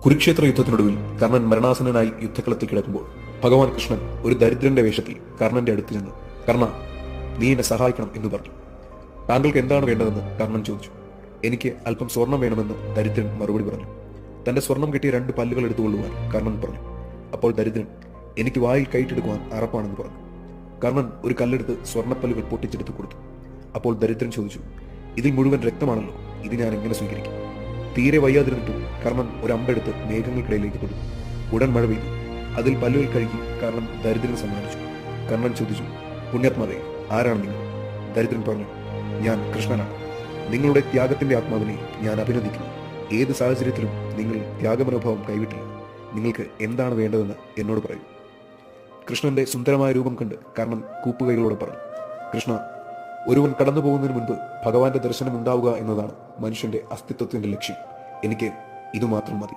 കുരുക്ഷേത്ര യുദ്ധത്തിനൊടുവിൽ കർണൻ മരണാസന്നനായി യുദ്ധക്കളത്തിൽ കിടക്കുമ്പോൾ ഭഗവാൻ കൃഷ്ണൻ ഒരു ദരിദ്രന്റെ വേഷത്തിൽ കർണന്റെ അടുത്ത് ചെന്ന്, കർണ, നീ എന്നെ സഹായിക്കണം എന്ന് പറഞ്ഞു. താങ്കൾക്ക് എന്താണ് വേണ്ടതെന്ന് കർണൻ ചോദിച്ചു. എനിക്ക് അല്പം സ്വർണം വേണമെന്ന് ദരിദ്രൻ മറുപടി പറഞ്ഞു. തന്റെ സ്വർണം കിട്ടിയ 2 പല്ലുകൾ എടുത്തുകൊള്ളുവാൻ കർണൻ പറഞ്ഞു. അപ്പോൾ ദരിദ്രൻ, എനിക്ക് വായിൽ കൈയിട്ടെടുക്കുവാൻ അറപ്പാണെന്ന് പറഞ്ഞു. കർണൻ ഒരു കല്ലെടുത്ത് സ്വർണ്ണപ്പല്ലുകൾ പൊട്ടിച്ചെടുത്ത് കൊടുത്തു. അപ്പോൾ ദരിദ്രൻ ചോദിച്ചു, ഇതിൽ മുഴുവൻ രക്തമാണല്ലോ, ഇത് ഞാൻ എങ്ങനെ സ്വീകരിക്കും? തീരെ വയ്യാതിരുന്നിട്ടും കർണൻ ഒരു അമ്പെടുത്ത് മേഘങ്ങൾക്കിടയിലേക്ക് തൊടുത്തു. ഉടൻ മഴ പെയ്തു. അതിൽ പല്ലുകൾ കഴുകി കർണൻ ദരിദ്രന് സമ്മാനിച്ചു. കർണൻ ചോദിച്ചു, പുണ്യാത്മാവേ, ആരാണ് നിങ്ങൾ? ദരിദ്രൻ പറഞ്ഞു, ഞാൻ കൃഷ്ണനാണ്. നിങ്ങളുടെ ത്യാഗത്തിന്റെ ആത്മാവിനെ ഞാൻ അഭിനന്ദിക്കുന്നു. ഏത് സാഹചര്യത്തിലും നിങ്ങൾ ത്യാഗമനോഭാവം കൈവിട്ടില്ല. നിങ്ങൾക്ക് എന്താണ് വേണ്ടതെന്ന് എന്നോട് പറയൂ. കൃഷ്ണന്റെ സുന്ദരമായ രൂപം കണ്ട് കർണൻ കൂപ്പുകൈകളോടെ പറഞ്ഞു, കൃഷ്ണ, ഒരുവൻ കടന്നു പോകുന്നതിന് മുൻപ് ഭഗവാന്റെ ദർശനം ഉണ്ടാവുക എന്നതാണ് മനുഷ്യന്റെ അസ്തിത്വത്തിന്റെ ലക്ഷ്യം. എനിക്ക് ഇതുമാത്രം മതി.